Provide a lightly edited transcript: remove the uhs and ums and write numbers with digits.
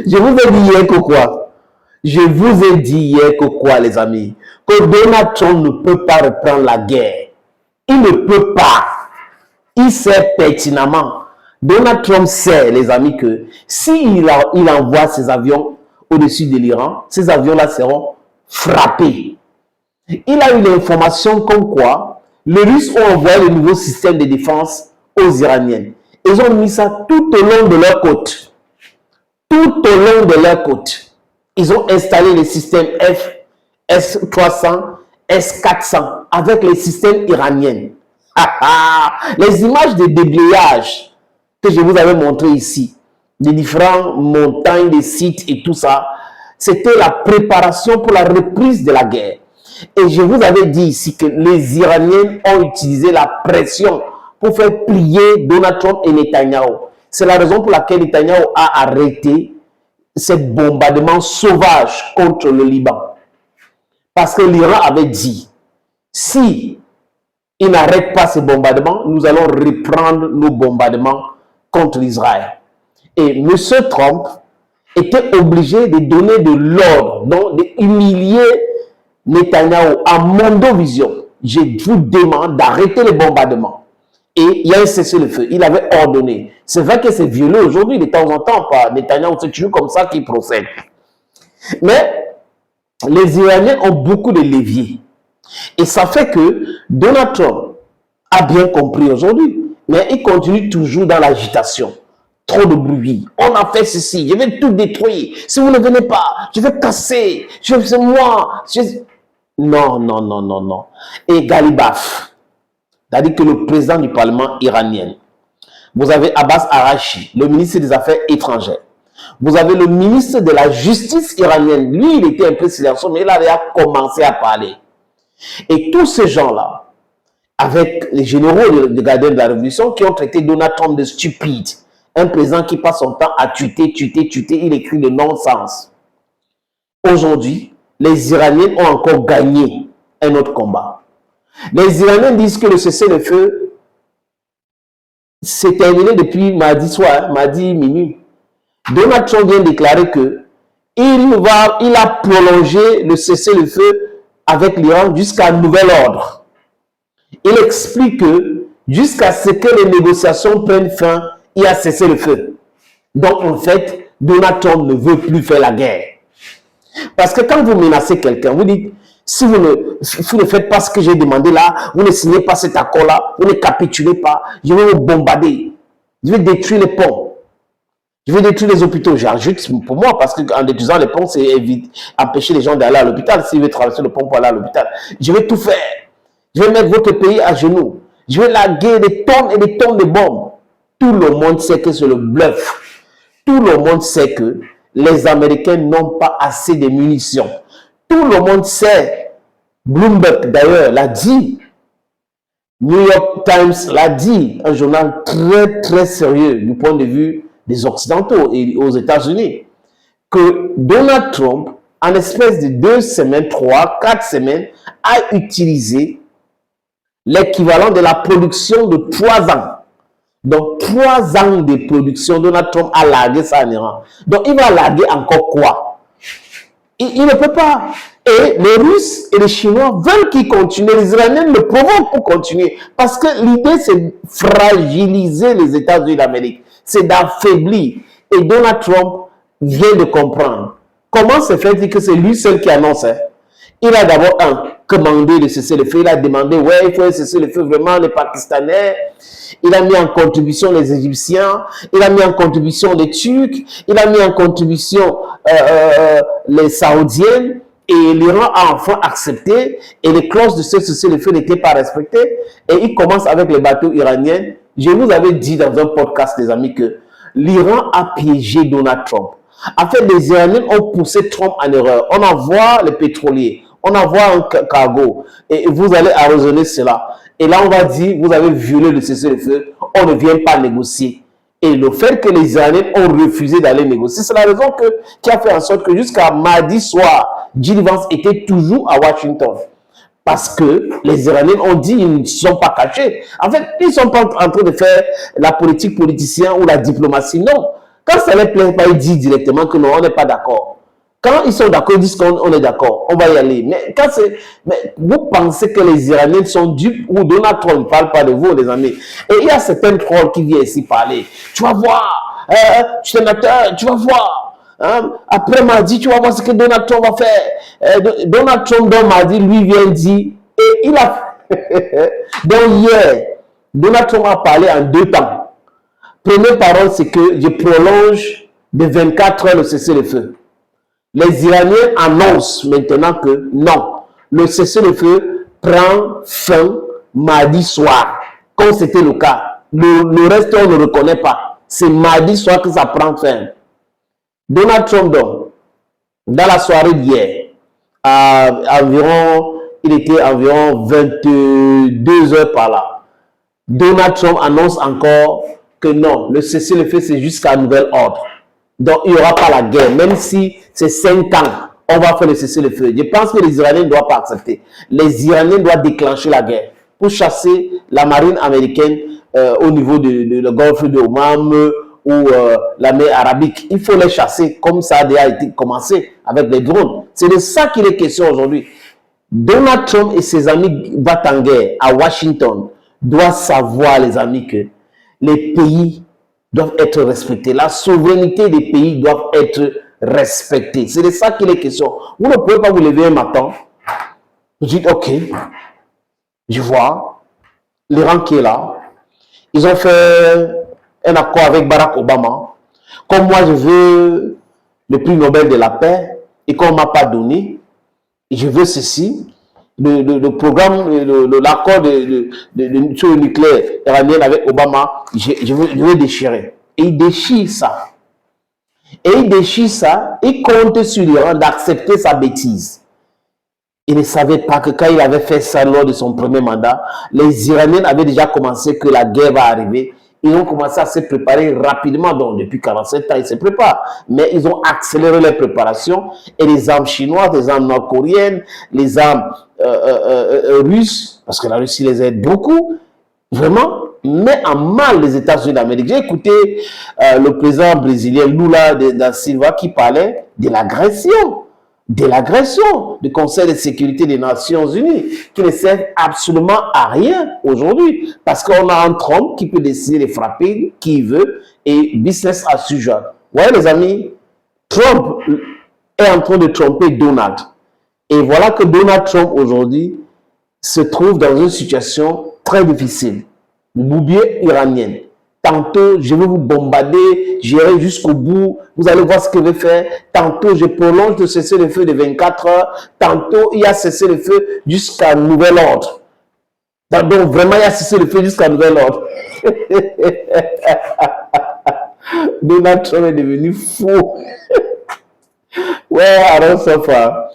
Je vous ai dit hier que quoi? Je vous ai dit hier que quoi, les amis? Que Donald Trump ne peut pas reprendre la guerre. Il ne peut pas. Il sait pertinemment. Donald Trump sait, les amis, que s'il envoie ses avions au-dessus de l'Iran, ces avions-là seront frappés. Il a eu l'information comme quoi les Russes ont envoyé le nouveau système de défense aux Iraniens. Ils ont mis ça tout au long de leur côte. Tout au long de leur côte. Ils ont installé les systèmes S-300, S-400 avec les systèmes iraniens. Les images de déblayage que je vous avais montré ici, des différentes montagnes, des sites et tout ça, c'était la préparation pour la reprise de la guerre. Et je vous avais dit ici que les Iraniens ont utilisé la pression pour faire plier Donald Trump et Netanyahou. C'est la raison pour laquelle Netanyahou a arrêté ce bombardement sauvage contre le Liban. Parce que l'Iran avait dit, si il n'arrête pas ces bombardements, nous allons reprendre nos bombardements contre Israël. Et M. Trump était obligé de donner de l'ordre, donc d'humilier Netanyahou à Mondovision. Je vous demande d'arrêter les bombardements. Et il y a un cessez-le-feu. Il avait ordonné. C'est vrai que c'est violé aujourd'hui de temps en temps par Netanyahou. C'est toujours comme ça qu'il procède. Mais les Iraniens ont beaucoup de leviers. Et ça fait que Donald Trump a bien compris aujourd'hui. Mais il continue toujours dans l'agitation. Trop de bruit. On a fait ceci. Je vais tout détruire. Si vous ne venez pas, je vais casser. C'est moi. Non, non, non, non, non. Et Galibaf, c'est-à-dire que le président du Parlement iranien, vous avez Abbas Arachi, le ministre des Affaires étrangères. Vous avez le ministre de la Justice iranienne. Lui, il était un peu silencieux, mais il a déjà commencé à parler. Et tous ces gens-là, avec les généraux de gardiens de la Révolution, qui ont traité Donald Trump de stupide, un président qui passe son temps à tuer, il écrit de non-sens. Aujourd'hui, les Iraniens ont encore gagné un autre combat. Les Iraniens disent que le cessez-le-feu s'est terminé depuis mardi soir, mardi minuit. Donald Trump vient déclarer que il a prolongé le cessez-le-feu avec l'Iran jusqu'à nouvel ordre. Il explique que jusqu'à ce que les négociations prennent fin, il a cessé le feu. Donc en fait, Donald Trump ne veut plus faire la guerre. Parce que quand vous menacez quelqu'un, vous dites, si vous ne faites pas ce que j'ai demandé là, vous ne signez pas cet accord-là, vous ne capitulez pas, je vais vous bombarder. Je vais détruire les ponts. Je vais détruire les hôpitaux. J'ajoute pour moi, parce qu'en détruisant les ponts, c'est empêcher les gens d'aller à l'hôpital. S'ils veulent traverser le pont pour aller à l'hôpital, je vais tout faire. Je vais mettre votre pays à genoux. Je vais larguer des tonnes et des tonnes de bombes. Tout le monde sait que c'est le bluff. Tout le monde sait que les Américains n'ont pas assez de munitions. Tout le monde sait. Bloomberg, d'ailleurs, l'a dit. New York Times l'a dit. Un journal très, très sérieux du point de vue des Occidentaux et aux États-Unis. Que Donald Trump, en espèce de 2 semaines, 3, 4 semaines, a utilisé l'équivalent de la production de 3 ans. Donc, 3 ans de production, Donald Trump a largué ça en Iran. Donc, il va larguer encore quoi? Il ne peut pas. Et les Russes et les Chinois veulent qu'il continue. Les Iraniens le provoquent pour continuer. Parce que l'idée, c'est de fragiliser les États-Unis d'Amérique. C'est d'affaiblir. Et Donald Trump vient de comprendre. Comment se fait-il que c'est lui seul qui annonce? Il a d'abord commandé le cessez-le-feu. Il a demandé, ouais, il faut cesser le feu vraiment les Pakistanais. Il a mis en contribution les Égyptiens. Il a mis en contribution les Turcs. Il a mis en contribution les Saoudiens. Et l'Iran a enfin accepté. Et les clauses de ce cessez-le-feu n'étaient pas respectées. Et il commence avec les bateaux iraniens. Je vous avais dit dans un podcast, les amis, que l'Iran a piégé Donald Trump. En fait, les Iraniens ont poussé Trump en erreur. On envoie les pétroliers. On envoie un cargo et vous allez arraisonner cela. Et là, on va dire, vous avez violé le cessez-le-feu, on ne vient pas négocier. Et le fait que les Iraniens ont refusé d'aller négocier, c'est la raison qui a fait en sorte que jusqu'à mardi soir, J.D. Vance était toujours à Washington. Parce que les Iraniens ont dit ils ne sont pas cachés. En fait, ils ne sont pas en train de faire la politique politicien ou la diplomatie, non. Quand ça ne les plaît pas, ils disent directement que non, on n'est pas d'accord. Quand ils sont d'accord, ils disent qu'on est d'accord, on va y aller. Mais vous pensez que les Iraniens sont dupes ou Donald Trump ne parle pas de vous, les amis. Et il y a certains trolls qui viennent ici parler. Tu vas voir, sénateur, tu vas voir. Hein? Après mardi, tu vas voir ce que Donald Trump va faire. Donald Trump, dans mardi, lui vient dire, et il a... Donc hier, Donald Trump a parlé en 2 temps. Première parole, c'est que je prolonge de 24 heures le cessez-le-feu. Les Iraniens annoncent maintenant que non, le cessez-le-feu prend fin mardi soir, comme c'était le cas. Le reste, on ne le reconnaît pas. C'est mardi soir que ça prend fin. Donald Trump, donc, dans la soirée d'hier, il était environ 22 heures par là. Donald Trump annonce encore que non, le cessez-le-feu, c'est jusqu'à nouvel ordre. Donc, il n'y aura pas la guerre, même si c'est 5 ans, on va faire le cessez-le-feu. Je pense que les Iraniens ne doivent pas accepter. Les Iraniens doivent déclencher la guerre pour chasser la marine américaine au niveau de golfe de Oman ou la mer Arabique. Il faut les chasser comme ça a déjà été commencé avec les drones. C'est de ça qu'il est question aujourd'hui. Donald Trump et ses amis battent en guerre à Washington doivent savoir, les amis, que les pays doivent être respectés. La souveraineté des pays doit être respectée. C'est de ça qu'il est question. Vous ne pouvez pas vous lever un matin. Vous dites, ok, je vois l'Iran qui est là. Ils ont fait un accord avec Barack Obama. Comme moi, je veux le prix Nobel de la paix et qu'on ne m'a pas donné, je veux ceci. Le programme, l'accord sur le nucléaire iranien avec Obama, je veux déchirer. Et il déchire ça. Et il déchire ça, il compte sur l'Iran d'accepter sa bêtise. Il ne savait pas que quand il avait fait ça lors de son premier mandat, les Iraniens avaient déjà commencé que la guerre va arriver. Ils ont commencé à se préparer rapidement. Donc, depuis 47 ans, ils se préparent. Mais ils ont accéléré les préparations. Et les armes chinoises, les armes nord-coréennes, les armes russes, parce que la Russie les aide beaucoup, vraiment, met en mal les États-Unis d'Amérique. J'ai écouté le président brésilien Lula da Silva qui parlait de l'agression du Conseil de sécurité des Nations Unies, qui ne sert absolument à rien aujourd'hui, parce qu'on a un Trump qui peut décider de frapper qui il veut, et business as usual. Vous voyez les amis, Trump est en train de tromper Donald. Et voilà que Donald Trump aujourd'hui se trouve dans une situation très difficile. Boubier iranienne. Tantôt, je vais vous bombarder, j'irai jusqu'au bout, vous allez voir ce que je vais faire. Tantôt, je prolonge le cessez-le-feu de 24 heures. Tantôt, il y a cessez-le-feu jusqu'à nouvel ordre. Donc, vraiment, il y a cessez-le-feu jusqu'à nouvel ordre. Donald Trump est devenu fou. Ouais, alors ça va.